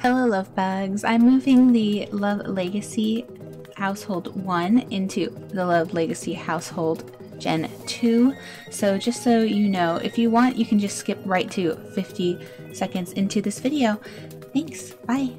Hello Lovebugs, I'm moving the Love Legacy Household 1 into the Love Legacy Household Gen 2. So just so you know, if you want, you can just skip right to 50 seconds into this video. Thanks, bye.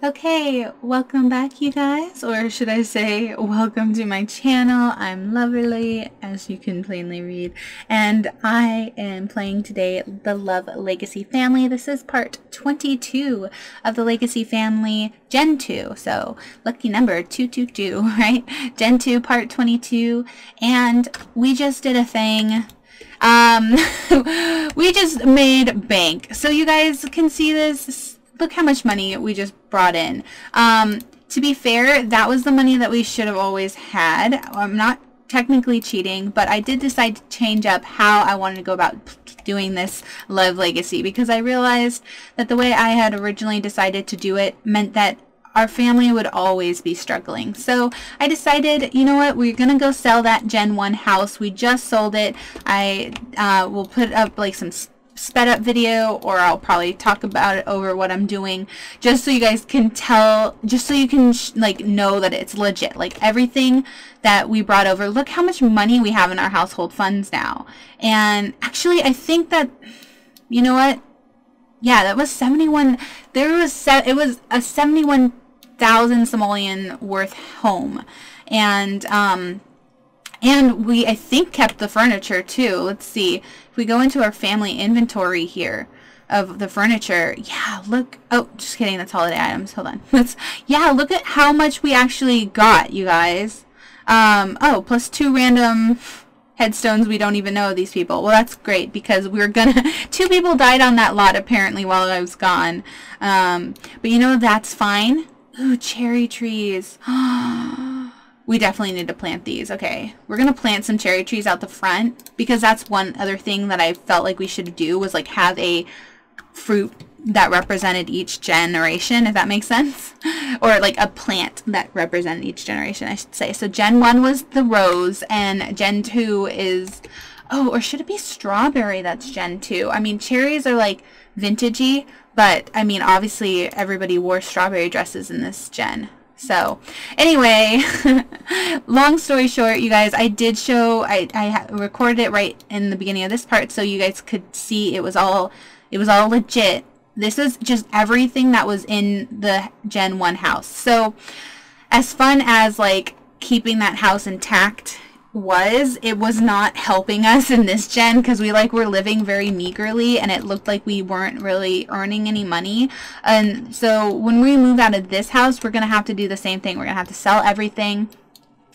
Okay, welcome back you guys, or should I say welcome to my channel. I'm Loverrlee, as you can plainly read, and I am playing today the Love Legacy family. This is part 22 of the Legacy family Gen 2, so lucky number 222, right? Gen 2 part 22, and we just did a thing. We just made bank, so you guys can see this. Look how much money we just brought in. To be fair, that was the money that we should have always had. I'm not technically cheating, but I did decide to change up how I wanted to go about doing this Love Legacy, because I realized that the way I had originally decided to do it meant that our family would always be struggling. So I decided, you know what, we're gonna go sell that Gen 1 house. We just sold it. I will put up like some sped up video, or I'll probably talk about it over what I'm doing, just so you guys can tell, just so you can like know that it's legit. Like everything that we brought over, look how much money we have in our household funds now. And actually I think that, you know what, yeah, that was 71, it was a 71,000 simoleon worth home. And we, I think, kept the furniture too. Let's see. If we go into our family inventory here of the furniture, yeah, look. Oh, just kidding. That's holiday items. Hold on. Yeah, look at how much we actually got, you guys. Oh, plus 2 random headstones. We don't even know these people. Well, that's great, because we were gonna, 2 people died on that lot apparently while I was gone. But you know, that's fine. Ooh, cherry trees. We definitely need to plant these. Okay, we're gonna plant some cherry trees out the front, because that's one other thing that I felt like we should do, was like have a fruit that represented each generation, if that makes sense. Or like a plant that represented each generation, I should say. So Gen 1 was the rose, and Gen 2 is, oh, or should it be strawberry? That's Gen 2. I mean, cherries are like vintagey, but I mean, obviously everybody wore strawberry dresses in this gen. So anyway, long story short, you guys, I did show, I recorded it right in the beginning of this part, so you guys could see it was all legit. This is just everything that was in the Gen 1 house. So as fun as like keeping that house intact it was not helping us in this gen, because we were living very meagerly, and it looked like we weren't really earning any money. And so when we move out of this house, we're gonna have to do the same thing. We're gonna have to sell everything,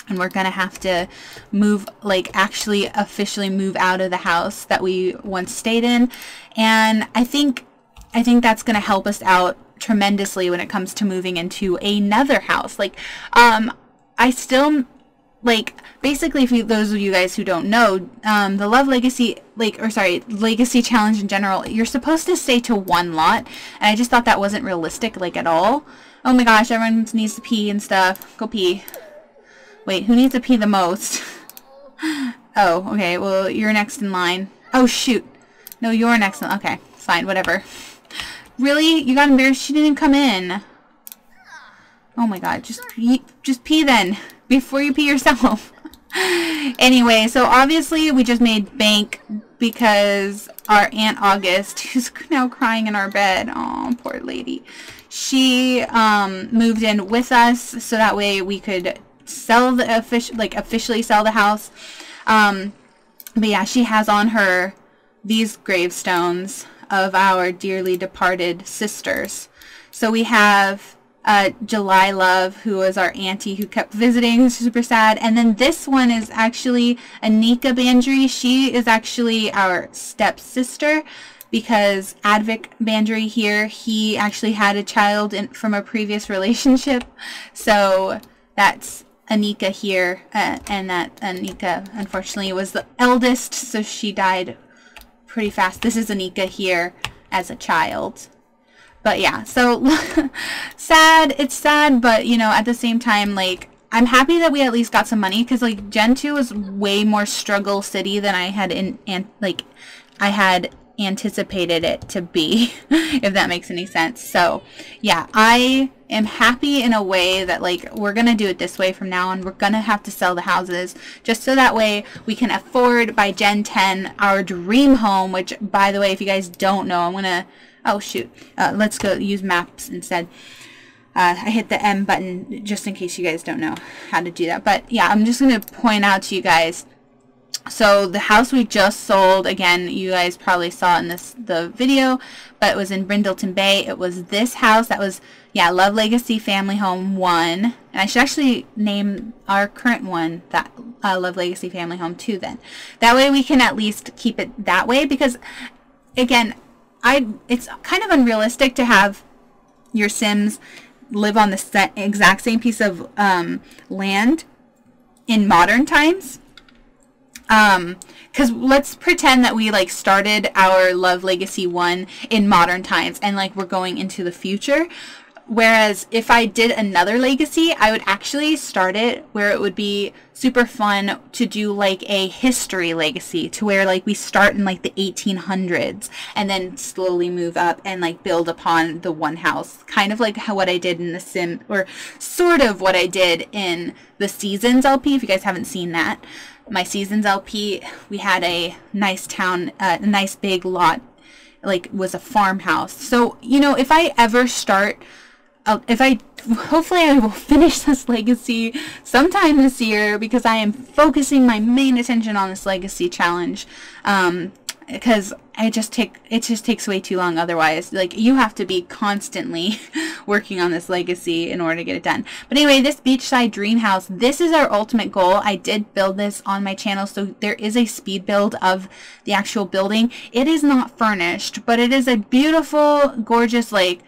and we're gonna have to move, like actually officially move out of the house that we once stayed in. And I think that's gonna help us out tremendously when it comes to moving into another house. Like I still, like, basically, those of you guys who don't know, the Love Legacy, Legacy Challenge in general, you're supposed to stay to 1 lot, and I just thought that wasn't realistic, like, at all. Oh my gosh, everyone needs to pee and stuff. Go pee. Wait, who needs to pee the most? Oh, okay, well, you're next in line. Oh, shoot. No, you're next in line. Okay, fine, whatever. Really? You got embarrassed? She didn't even come in. Oh my god, just pee then, before you pee yourself. Anyway, so obviously we just made bank, because our Aunt August, who's now crying in our bed, oh poor lady, she moved in with us, so that way we could sell the officially sell the house. But yeah, she has on her these gravestones of our dearly departed sisters. So we have July Love, who was our auntie who kept visiting, who's super sad. And then this one is actually Anika Bandry. She is actually our stepsister. because Advic Bandry here, he actually had a child from a previous relationship. So that's Anika here, and that Anika unfortunately was the eldest, so she died pretty fast. This is Anika here as a child. But yeah, so sad. It's sad, but you know, at the same time, like, I'm happy that we at least got some money, because like Gen 2 was way more struggle city than I had I had anticipated it to be, if that makes any sense. So yeah, I am happy in a way that like we're gonna do it this way from now on. We're gonna have to sell the houses just so that way we can afford by Gen 10 our dream home, which, by the way, if you guys don't know, I'm gonna, oh shoot, let's go use maps instead. I hit the M button just in case you guys don't know how to do that. But yeah, I'm just going to point out to you guys. So the house we just sold, again, you guys probably saw in the video, but it was in Brindleton Bay. It was this house that was, yeah, Love Legacy Family Home 1. And I should actually name our current one that Love Legacy Family Home 2 then. That way we can at least keep it that way, because again, it's kind of unrealistic to have your Sims live on the exact same piece of land in modern times. Because let's pretend that we like started our Love Legacy 1 in modern times and like we're going into the future. Whereas if I did another legacy, I would actually start it where it would be super fun to do like a history legacy, to where like we start in like the 1800s and then slowly move up and like build upon the one house. Kind of like what I did in the Sim, or sort of what I did in the Seasons LP, if you guys haven't seen that. My Seasons LP, we had a nice town, a nice big lot, like was a farmhouse. So, you know, if I ever start, hopefully I will finish this legacy sometime this year, because I am focusing my main attention on this legacy challenge. Because it just takes way too long otherwise. Like, you have to be constantly working on this legacy in order to get it done. But anyway, this beachside dream house, this is our ultimate goal. I did build this on my channel, so there is a speed build of the actual building. It is not furnished, but it is a beautiful, gorgeous, like,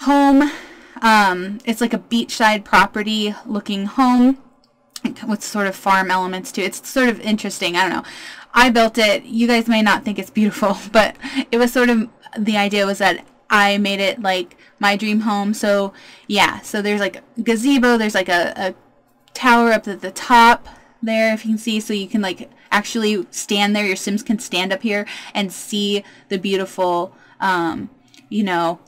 home. It's like a beachside property looking home with sort of farm elements to it. It's sort of interesting. I don't know. I built it. You guys may not think it's beautiful, but it was sort of, the idea was that I made it like my dream home. So yeah, so there's like a gazebo, there's like a tower up at the top there, if you can see, so you can like actually stand there. Your Sims can stand up here and see the beautiful, you know,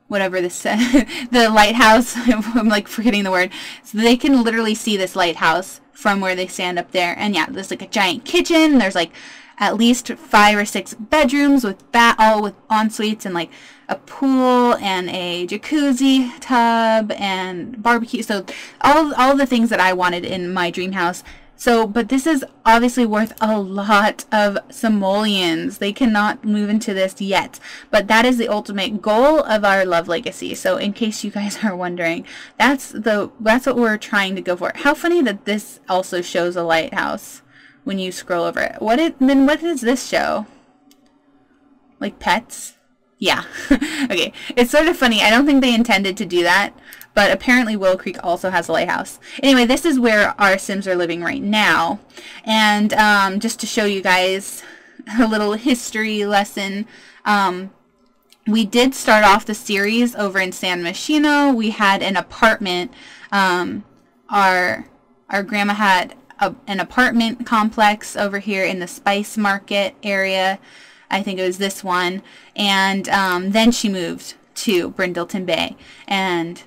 whatever this the lighthouse. I'm like forgetting the word. So they can literally see this lighthouse from where they stand up there. And yeah, there's like a giant kitchen. There's like at least 5 or 6 bedrooms with all with en-suites and like a pool and a jacuzzi tub and barbecue. So all the things that I wanted in my dream house. So, but this is obviously worth a lot of simoleons. They cannot move into this yet, but that is the ultimate goal of our Love Legacy. So in case you guys are wondering, that's what we're trying to go for. How funny that this also shows a lighthouse when you scroll over it. What does this show? Like pets? Yeah. Okay. It's sort of funny. I don't think they intended to do that, but apparently Willow Creek also has a lighthouse. Anyway, this is where our Sims are living right now. And just to show you guys a little history lesson, we did start off the series over in San Myshuno. We had an apartment. Our grandma had an apartment complex over here in the Spice Market area. I think it was this one. And then she moved to Brindleton Bay and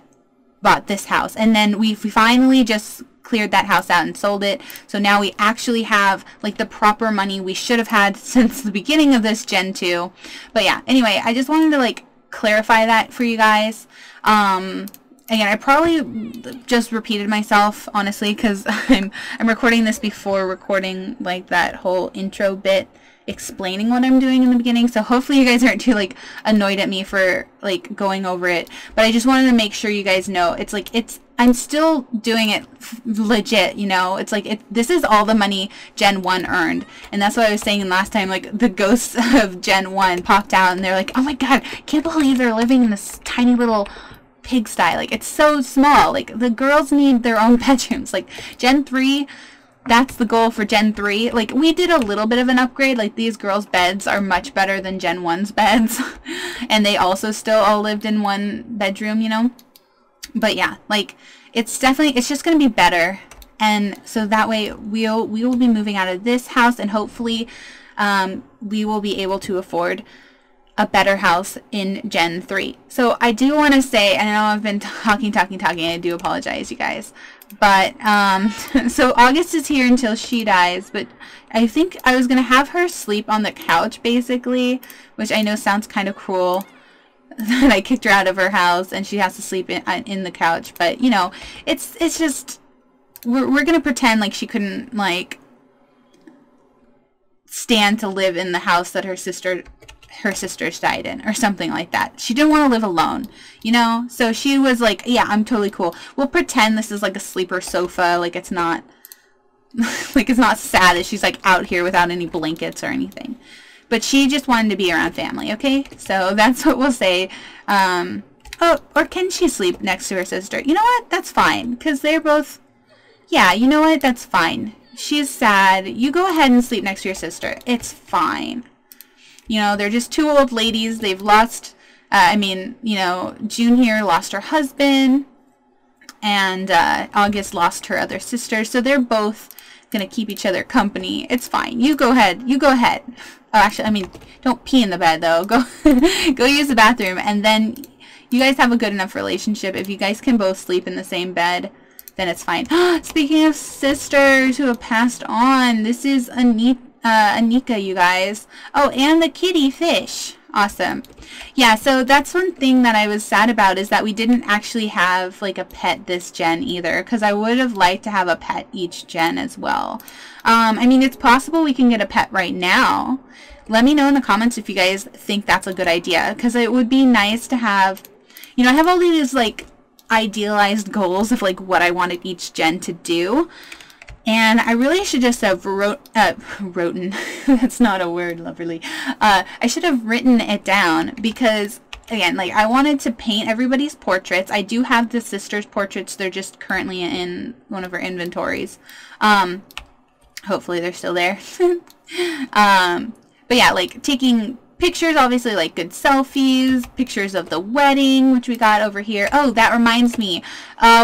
bought this house. And then we finally just cleared that house out and sold it. So now we actually have like the proper money we should have had since the beginning of this Gen 2. But yeah, anyway, I just wanted to like clarify that for you guys. Again, I probably just repeated myself, honestly, because I'm recording this before recording like that whole intro bit explaining what I'm doing in the beginning, so hopefully you guys aren't too like annoyed at me for like going over it. But I just wanted to make sure you guys know it's like it's I'm still doing it legit, you know. It's like this is all the money Gen 1 earned. And that's what I was saying last time, like the ghosts of Gen 1 popped out and they're like, oh my god, can't believe they're living in this tiny little pigsty. Like, it's so small. Like, the girls need their own bedrooms. Like, Gen 3, that's the goal for Gen 3. Like, we did a little bit of an upgrade. Like, these girls' beds are much better than Gen 1's beds. And they also still all lived in one bedroom, you know. But yeah, like, it's just going to be better. And so that way we will be moving out of this house, and hopefully we will be able to afford a better house in Gen 3. So I do want to say, I know I've been talking, I do apologize, you guys. But, so August is here until she dies, but I think I was going to have her sleep on the couch, basically, which I know sounds kind of cruel. That I kicked her out of her house and she has to sleep in the couch, but you know, it's just we're gonna pretend like she couldn't like stand to live in the house that her sisters died in, or something like that. She didn't want to live alone, you know. So she was like, yeah, I'm totally cool. We'll pretend this is like a sleeper sofa, like it's not like it's not sad that she's like out here without any blankets or anything. But she just wanted to be around family, okay? So that's what we'll say. Oh, or can she sleep next to her sister? You know what? That's fine. Because they're both... Yeah, you know what? That's fine. She's sad. You go ahead and sleep next to your sister. It's fine. You know, they're just two old ladies. They've lost... I mean, you know, June here lost her husband. And August lost her other sister. So they're both going to keep each other company. It's fine. You go ahead. You go ahead. Oh, actually, I mean, don't pee in the bed, though. Go go use the bathroom, and then you guys have a good enough relationship. If you guys can both sleep in the same bed, then it's fine. Speaking of sisters who have passed on, this is Anika, you guys. Oh, and the kitty fish. Awesome. Yeah, so that's one thing that I was sad about, is that we didn't actually have like a pet this gen either, because I would have liked to have a pet each gen as well. I mean, it's possible we can get a pet right now. Let me know in the comments if you guys think that's a good idea, because it would be nice to have, you know, I have all these like idealized goals of like what I wanted each gen to do. And I really should just have written, that's not a word, Loverrlee. I should have written it down, because, again, like, I wanted to paint everybody's portraits. I do have the sisters' portraits. They're just currently in one of our inventories. Hopefully they're still there. But yeah, like, taking pictures, obviously, like good selfies, pictures of the wedding, which we got over here. Oh, that reminds me.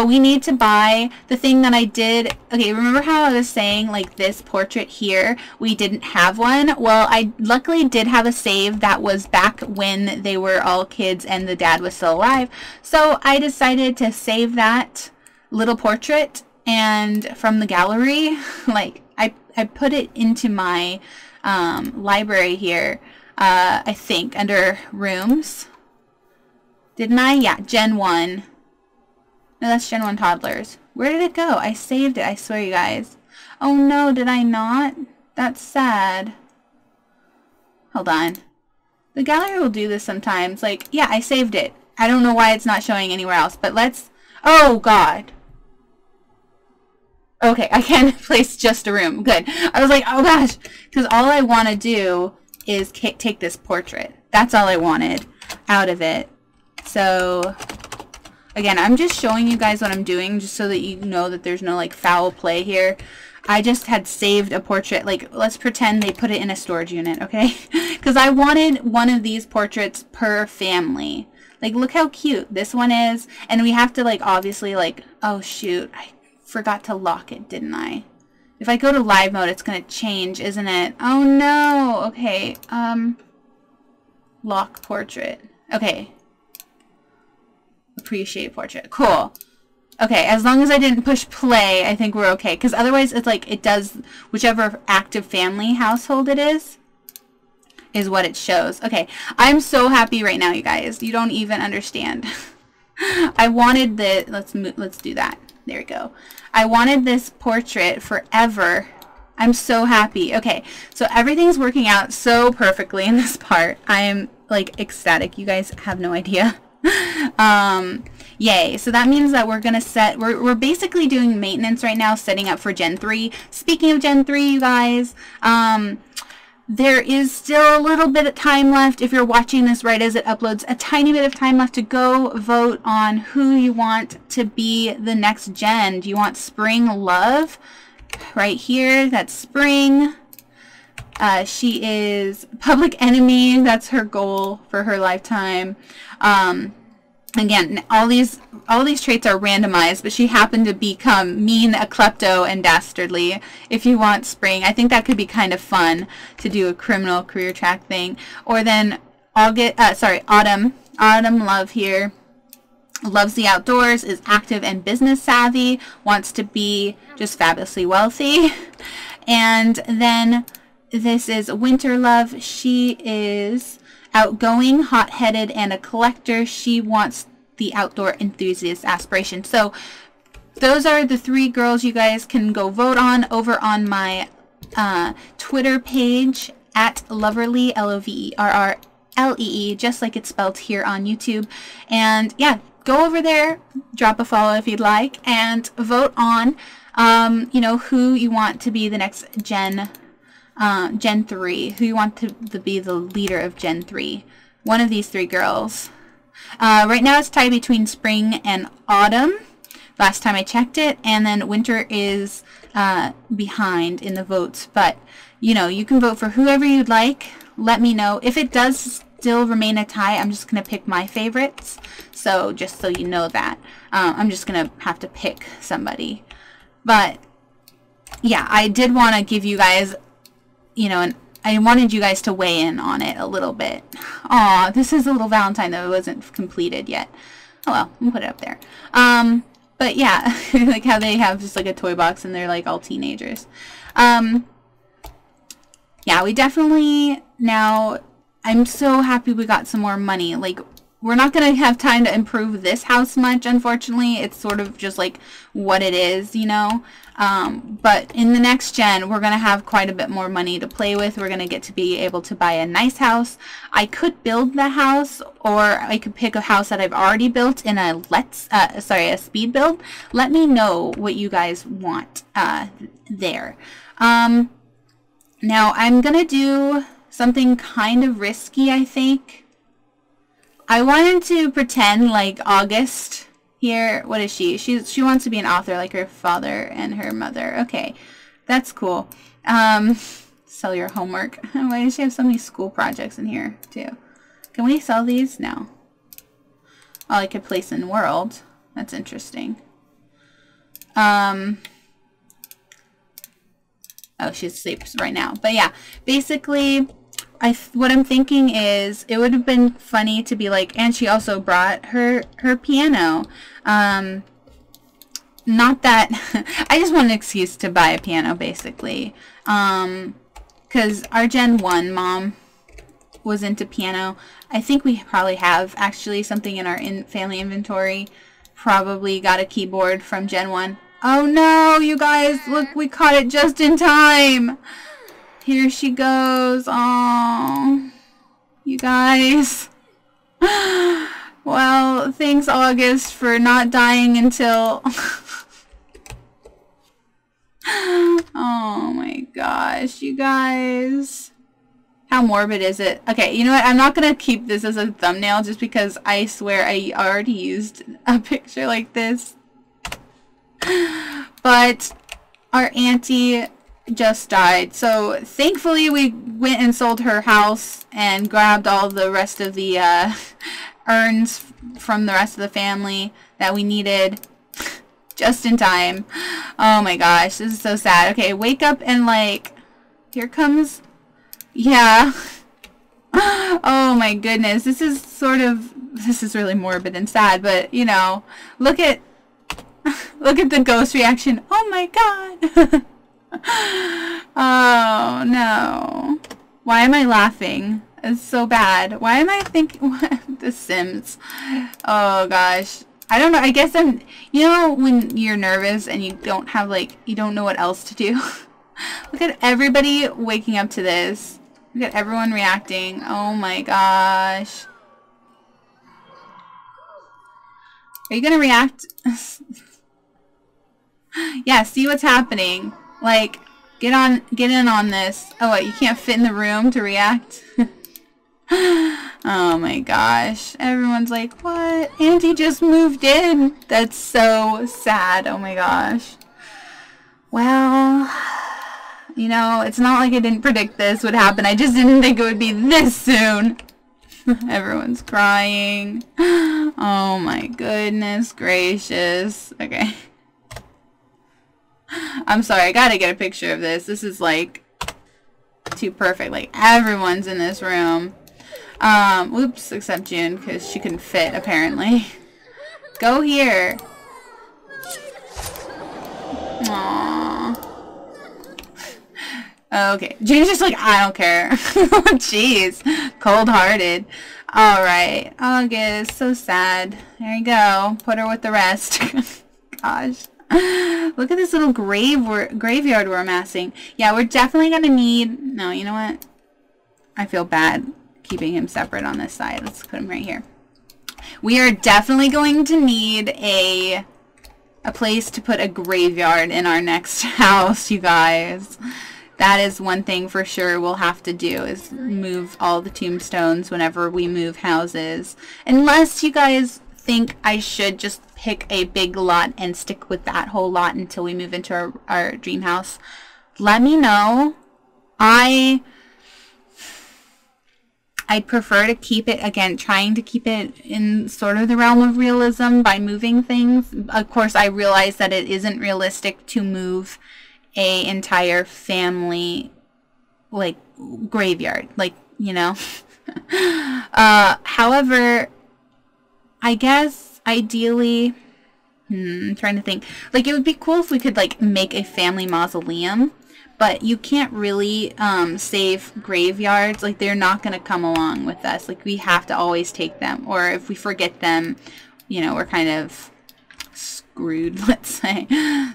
We need to buy the thing that I did. Okay, remember how I was saying, like, this portrait here, we didn't have one? Well, I luckily did have a save that was back when they were all kids and the dad was still alive. So I decided to save that little portrait, and from the gallery, like, I put it into my library here. I think, under rooms. Didn't I? Yeah, Gen 1. No, that's Gen 1 toddlers. Where did it go? I saved it, I swear, you guys. Oh no, did I not? That's sad. Hold on. The gallery will do this sometimes. Like, yeah, I saved it. I don't know why it's not showing anywhere else, but let's... Oh, God. Okay, I can place just a room. Good. I was like, oh gosh, because all I want to do is take this portrait. That's all I wanted out of it. So again, I'm just showing you guys what I'm doing, just so that you know that there's no like foul play here. I just had saved a portrait. Like, let's pretend they put it in a storage unit, okay? Because I wanted one of these portraits per family. Like, look how cute this one is. And we have to, like, obviously, like, oh shoot, I forgot to lock it, didn't I? If I go to live mode, it's going to change, isn't it? Oh no. Okay. Lock portrait. Okay. Appreciate portrait. Cool. Okay, as long as I didn't push play, I think we're okay. Because otherwise, it's like, it does, whichever active family household it is what it shows. Okay, I'm so happy right now, you guys. You don't even understand. I wanted the, let's do that. There we go. I wanted this portrait forever. I'm so happy. Okay, so everything's working out so perfectly in this part. I am, like, ecstatic. You guys have no idea. Yay. So that means that we're going to set, we're basically doing maintenance right now, setting up for Gen 3. Speaking of Gen 3, you guys, there is still a little bit of time left. If you're watching this right as it uploads, a tiny bit of time left to go vote on who you want to be the next gen. Do you want Spring Love? Right here, that's Spring. She is Public Enemy. That's her goal for her lifetime. Again, all these traits are randomized, but she happened to become Mean, a Klepto, and Dastardly. If you want Spring, I think that could be kind of fun to do a criminal career track thing. Or then Autumn. Autumn Love here. Loves the outdoors, is active and business savvy, wants to be just fabulously wealthy. And then this is Winter Love. She is outgoing, hot-headed, and a collector. She wants the outdoor enthusiast aspiration. So those are the 3 girls you guys can go vote on over on my Twitter page at Loverrlee, Loverrlee, just like it's spelled here on YouTube. And yeah, go over there, drop a follow if you'd like, and vote on you know, who you want to be the next Gen 3, who you want to be the leader of Gen 3. One of these 3 girls. Right now it's tied between Spring and Autumn, last time I checked it, and then Winter is behind in the votes. But, you know, you can vote for whoever you'd like. Let me know. If it does still remain a tie, I'm just going to pick my favorites. So, just so you know that. I'm just going to have to pick somebody. But, yeah, I did want to give you guys, you know, and I wanted you guys to weigh in on it a little bit. Aw, this is a little Valentine, though. It wasn't completed yet. Oh, well, we'll put it up there. But, yeah, like how they have just, like, a toy box and they're, like, all teenagers. Yeah, we definitely now, I'm so happy we got some more money. Like, we're not going to have time to improve this house much, unfortunately. It's sort of just like what it is, you know. But in the next gen, we're going to have quite a bit more money to play with. We're going to get to be able to buy a nice house. I could build the house, or I could pick a house that I've already built in a a speed build. Let me know what you guys want there. Now, I'm going to do something kind of risky, I think. I wanted to pretend like August here. What is she? She wants to be an author like her father and her mother. Okay, that's cool. Sell your homework. Why does she have so many school projects in here, too? Can we sell these? No. Oh, I could place in world. That's interesting. Oh, she sleeps right now. But yeah, basically, what I'm thinking is it would have been funny to be like, and she also brought her piano. Not that, I just want an excuse to buy a piano, basically. Because our Gen 1 mom was into piano. I think we probably have actually something in our family inventory. Probably got a keyboard from Gen 1. Oh no, you guys, look, we caught it just in time. Here she goes. Oh, you guys. Well, thanks, August, for not dying until... Oh my gosh, you guys. How morbid is it? Okay, you know what? I'm not going to keep this as a thumbnail just because I swear I already used a picture like this. But our auntie just died. So thankfully we went and sold her house and grabbed all the rest of the urns from the rest of the family that we needed just in time. Oh my gosh, this is so sad. Okay, wake up and like, here comes, yeah. Oh my goodness, this is really morbid and sad, but you know, look at the ghost reaction. Oh my god. Oh no. Why am I laughing? It's so bad. Why am I thinking The Sims? Oh gosh. I don't know. I guess you know when you're nervous and you don't have you don't know what else to do. Look at everybody waking up to this. Look at everyone reacting. Oh my gosh. Are you gonna react? Yeah, see what's happening. Like, get in on this. Oh, what, you can't fit in the room to react? Oh my gosh. Everyone's like, what? Auntie just moved in. That's so sad. Oh my gosh. Well, you know, it's not like I didn't predict this would happen. I just didn't think it would be this soon. Everyone's crying. Oh my goodness gracious. Okay. I'm sorry, I gotta get a picture of this. This is like too perfect. Like everyone's in this room. Oops, except June, because she couldn't fit apparently. Go here. Aww. Okay, June's just like, I don't care. Jeez, cold-hearted. Alright, August, so sad. There you go, put her with the rest. Gosh. Look at this little graveyard we're amassing. Yeah, we're definitely going to need... No, you know what? I feel bad keeping him separate on this side. Let's put him right here. We are definitely going to need a place to put a graveyard in our next house, you guys. That is one thing for sure we'll have to do, is move all the tombstones whenever we move houses. Unless you guys think I should just pick a big lot and stick with that whole lot until we move into our dream house. Let me know. I'd prefer to keep it, again, trying to keep it in sort of the realm of realism by moving things. Of course, I realize that it isn't realistic to move a entire family, like, graveyard. Like, you know. However, I guess, ideally, I'm trying to think. Like, it would be cool if we could, like, make a family mausoleum. But you can't really save graveyards. Like, they're not going to come along with us. Like, we have to always take them. Or if we forget them, you know, we're kind of screwed, let's say.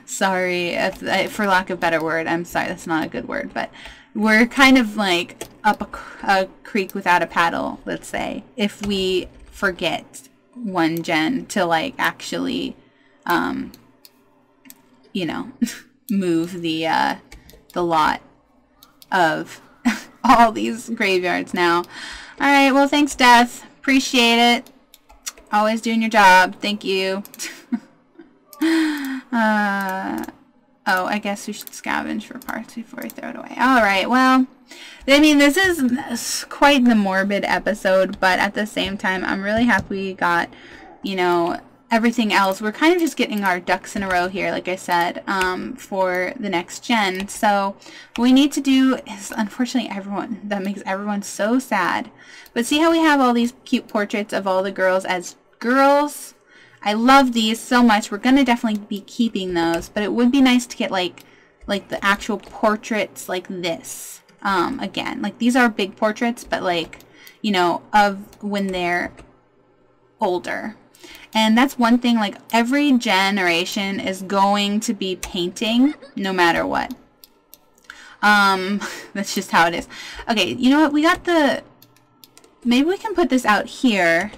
Sorry, for lack of a better word. I'm sorry, that's not a good word. But we're kind of like up a creek without a paddle, let's say. If we forget one gen to, like, actually, you know, move the lot of all these graveyards now. Alright, well, thanks, Death. Appreciate it. Always doing your job. Thank you. Oh, I guess we should scavenge for parts before we throw it away. Alright, well, I mean, this is quite the morbid episode, but at the same time, I'm really happy we got, you know, everything else. We're kind of just getting our ducks in a row here, like I said, for the next gen. So what we need to do is, unfortunately, that makes everyone so sad. But see how we have all these cute portraits of all the girls as girls? I love these so much. We're going to definitely be keeping those, but it would be nice to get like the actual portraits like this. Again, like, these are big portraits, but, like, you know, of when they're older. And that's one thing, like, every generation is going to be painting no matter what. That's just how it is. Okay, you know what? We got maybe we can put this out here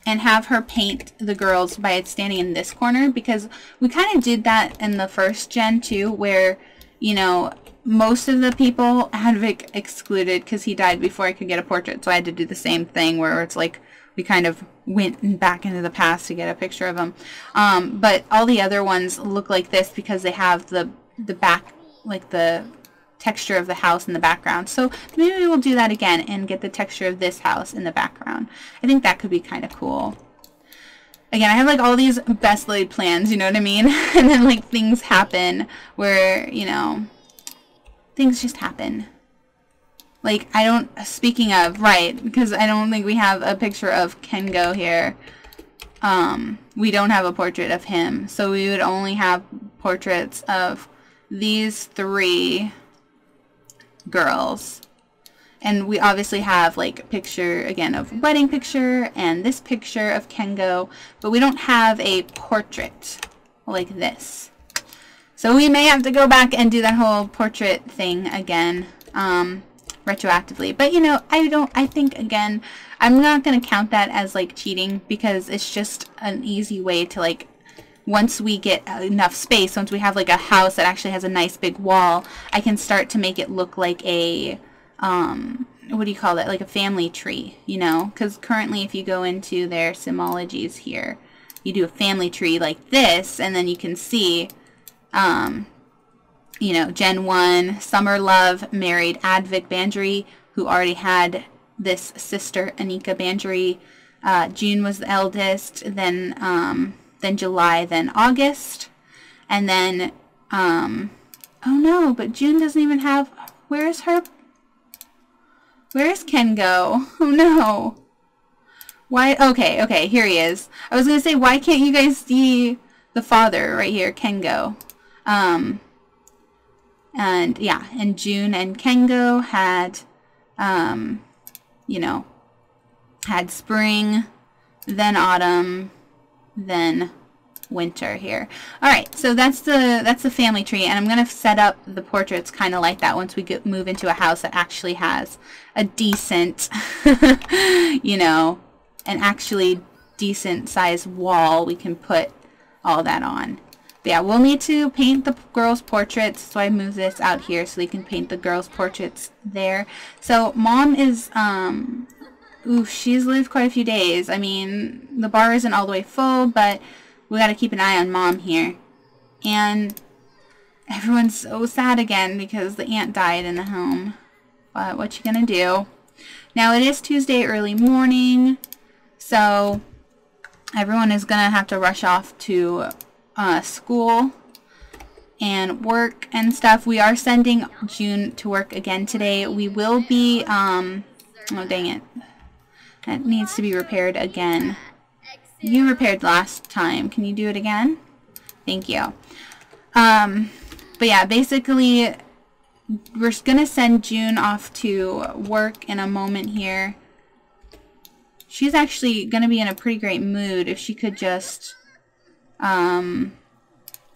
and have her paint the girls by it standing in this corner, because we kind of did that in the first gen too, where, you know, most of the people, Hadvik excluded because he died before I could get a portrait, so I had to do the same thing where it's like we kind of went back into the past to get a picture of him. But all the other ones look like this because they have the back, like the texture of the house in the background. So maybe we'll do that again and get the texture of this house in the background. I think that could be kind of cool. Again, I have like all these best laid plans, you know what I mean? And then like things happen where, you know, things just happen. Like, speaking of, right, because I don't think we have a picture of Kengo here. We don't have a portrait of him. So we would only have portraits of these 3 girls. And we obviously have, like, a picture, again, of wedding picture and this picture of Kengo. But we don't have a portrait like this. So we may have to go back and do that whole portrait thing again. retroactively. But, you know, I think, again, I'm not going to count that as, like, cheating, because it's just an easy way to, like, once we get enough space, once we have, like, a house that actually has a nice big wall, I can start to make it look like a, what do you call it? Like a family tree, you know? Because currently, if you go into their Simologies here, you do a family tree like this, and then you can see, you know, Gen 1, Summer Love married Advik Bandry, who already had this sister, Anika Bandry. June was the eldest, then July, then August. And then, oh no, but June doesn't even have, where's Ken go? Oh no. Why? Okay, here he is. I was going to say, why can't you guys see the father right here, Kengo? And yeah, and June and Kengo had, you know, had spring, then autumn, then winter here. All right, so that's the family tree, and I'm going to set up the portraits kind of like that once we move into a house that actually has a decent, you know, an actually decent sized wall we can put all that on. But yeah, we'll need to paint the girls' portraits, so I move this out here so we can paint the girls' portraits there. So mom is, ooh, she's lived quite a few days. I mean, the bar isn't all the way full, but we got to keep an eye on mom here. And everyone's so sad again because the aunt died in the home. But what you gonna do? Now it is Tuesday early morning, so everyone is gonna have to rush off to school and work and stuff. We are sending June to work again today. We will be, oh dang it. That needs to be repaired again. You repaired last time. Can you do it again? Thank you. But yeah, basically, we're going to send June off to work in a moment here. She's actually going to be in a pretty great mood if she could just, oh,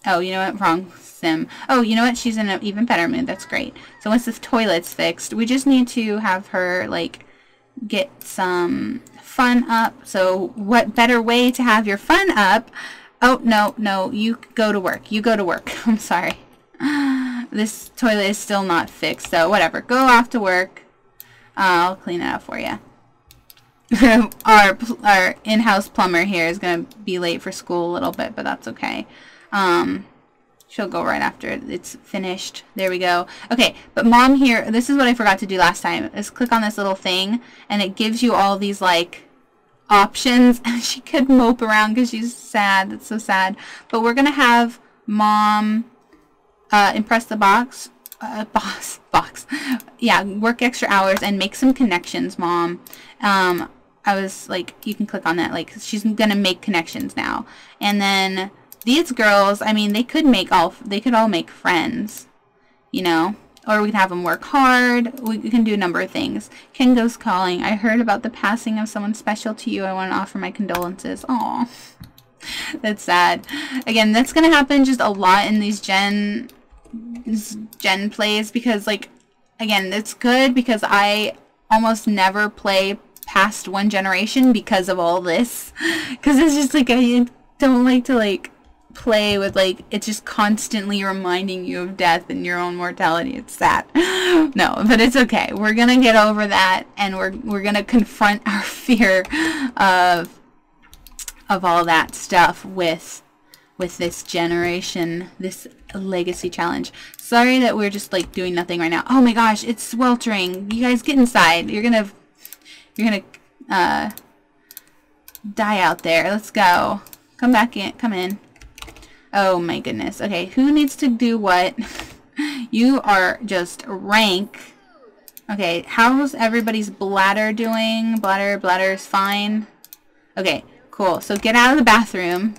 you know what? Wrong sim. Oh, you know what? She's in an even better mood. That's great. So once the toilet's fixed, we just need to have her, like, get some fun up. So what better way to have your fun up? Oh, no, you go to work. You go to work. I'm sorry. This toilet is still not fixed, so whatever. Go off to work. I'll clean it up for you. Our in-house plumber here is going to be late for school a little bit, but that's okay. She'll go right after it's finished. There we go. Okay, but mom here, this is what I forgot to do last time, is click on this little thing, and it gives you all these, like, options. She could mope around because she's sad. That's so sad. But we're going to have mom impress the box. Box. Yeah, work extra hours and make some connections, mom. I was like, you can click on that. Like, she's going to make connections now. And then these girls, I mean, they could all make friends, you know, or we can have them work hard. We can do a number of things. Kengo's calling. I heard about the passing of someone special to you. I want to offer my condolences. Aw, that's sad. Again, that's going to happen just a lot in these Gen plays because, like, again, it's good because I almost never play past one generation because of all this. Because it's just, like, I don't like to, like, play with, like, it's just constantly reminding you of death and your own mortality. It's sad. No, but it's okay. We're gonna get over that, and we're gonna confront our fear of all that stuff with this generation, this legacy challenge. Sorry that we're just, like, doing nothing right now. Oh my gosh, it's sweltering. You guys get inside. You're gonna die out there. Let's go. Come back in. Come in. Oh my goodness. Okay, who needs to do what? You are just rank. Okay, how's everybody's bladder doing? Bladder's fine. Okay, cool. So get out of the bathroom.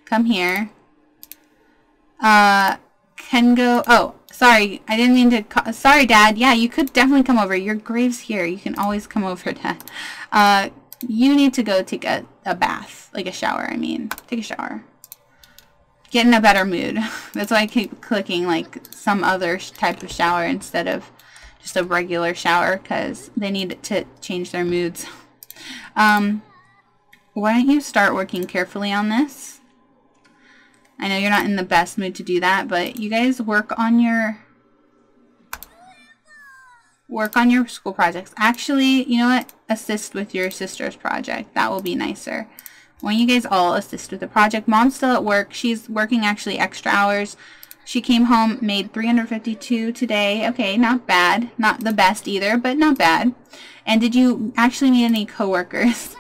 Come here. Kengo. Oh, sorry. I didn't mean to call. Sorry, Dad. Yeah, you could definitely come over. Your grave's here. You can always come over, Dad. You need to go take a bath. Like a shower, I mean. Take a shower. Get in a better mood. That's why I keep clicking like some other type of shower instead of just a regular shower because they need to change their moods. Why don't you start working carefully on this? I know you're not in the best mood to do that, but you guys work on your school projects. Actually, you know what? Assist with your sister's project. That will be nicer. Why don't you guys all assist with the project? Mom's still at work. She's working actually extra hours. She came home, made 352 today. Okay, not bad. Not the best either, but not bad. And did you actually meet any coworkers?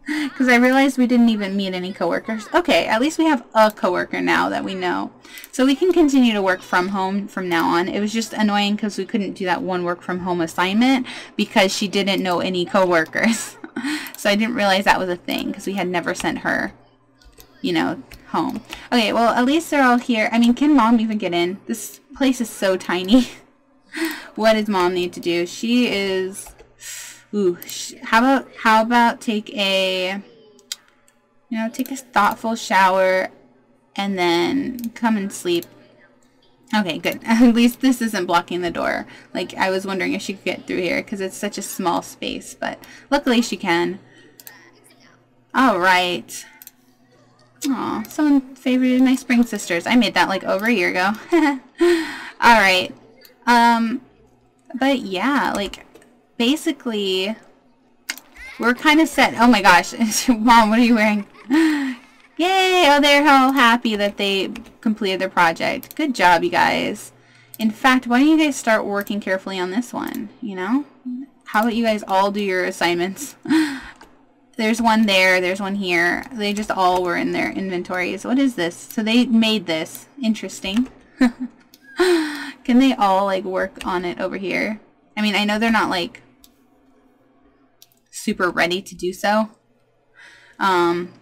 Because I realized we didn't even meet any coworkers. Okay, at least we have a coworker now that we know. So we can continue to work from home from now on. It was just annoying because we couldn't do that one work from home assignment because she didn't know any coworkers. So I didn't realize that was a thing because we had never sent her, you know, home. Okay, well, at least they're all here. I mean, can Mom even get in? This place is so tiny. What does Mom need to do? She is... Ooh, how about take a thoughtful shower and then come and sleep. Okay, good. At least this isn't blocking the door. Like, I was wondering if she could get through here because it's such a small space, but luckily she can. All right. Aw, someone favorited my spring sisters. I made that like over a year ago. All right. But yeah, like, basically, we're kind of set. Oh my gosh. Mom, what are you wearing? Yay! Oh, they're all happy that they completed their project. Good job, you guys. In fact, why don't you guys start working carefully on this one, you know? How about you guys all do your assignments? There's one there, there's one here. They just all were in their inventories. What is this? So they made this. Interesting. Can they all, like, work on it over here? I mean, I know they're not, like, super ready to do so.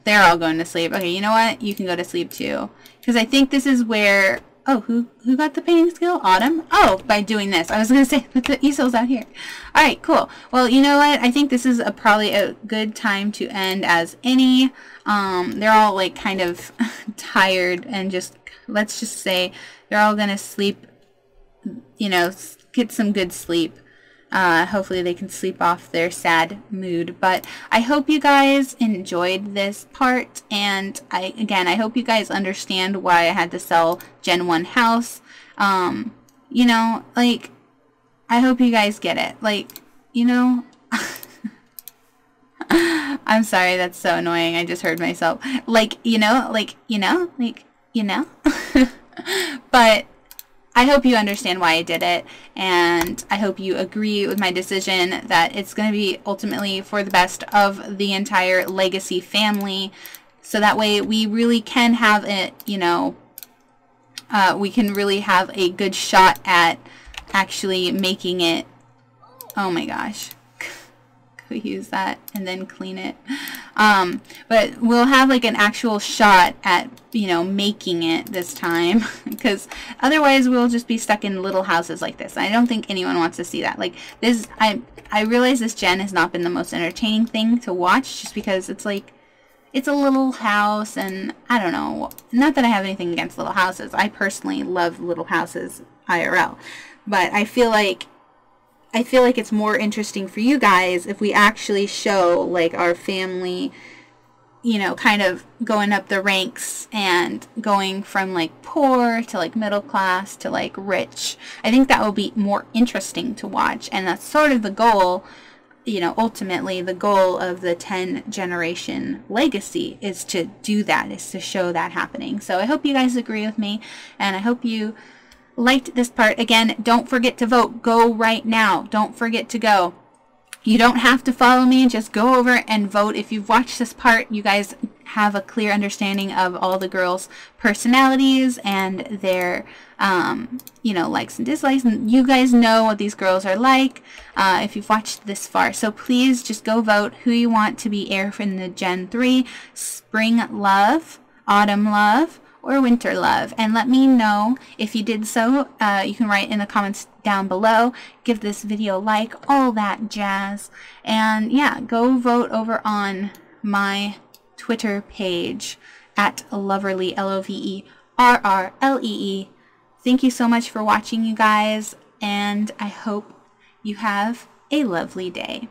They're all going to sleep. Okay, you know what? You can go to sleep too. Because I think this is where... Oh, who got the painting skill? Autumn? Oh, by doing this. I was going to say, but the easel's out here. Alright, cool. Well, you know what? I think this is probably a good time to end as any. They're all, like, kind of tired and just... Let's just say they're all going to sleep, you know, get some good sleep. Hopefully they can sleep off their sad mood. But I hope you guys enjoyed this part, and I hope you guys understand why I had to sell Gen 1 house. You know, like, I hope you guys get it. Like, you know, I'm sorry, that's so annoying. I just heard myself. Like, you know, like, you know, like, you know. But I hope you understand why I did it, and I hope you agree with my decision that it's going to be ultimately for the best of the entire Legacy family, so that way we really can have it, you know, we can really have a good shot at actually making it. Oh my gosh. Could we use that and then clean it? But we'll have like an actual shot at, you know, making it this time, because otherwise we'll just be stuck in little houses like this. I don't think anyone wants to see that. Like this, I realize this gen has not been the most entertaining thing to watch, just because it's like, it's a little house, and I don't know, not that I have anything against little houses. I personally love little houses IRL, but I feel like it's more interesting for you guys if we actually show like our family, you know, kind of going up the ranks and going from like poor to like middle class to like rich. I think that will be more interesting to watch, and that's sort of the goal, you know, ultimately the goal of the 10 generation legacy is to do that, is to show that happening. So I hope you guys agree with me, and I hope you liked this part. Again, don't forget to vote. Go right now. Don't forget to go. You don't have to follow me. Just go over and vote. If you've watched this part, you guys have a clear understanding of all the girls' personalities and their, you know, likes and dislikes. And you guys know what these girls are like if you've watched this far. So please just go vote who you want to be heir in the Gen 3, Spring Love, Autumn Love, or Winter Love, and let me know if you did so. You can write in the comments down below, give this video a like, all that jazz, and yeah, go vote over on my Twitter page at Loverrlee, Loverrlee. Thank you so much for watching, you guys, and I hope You have a lovely day.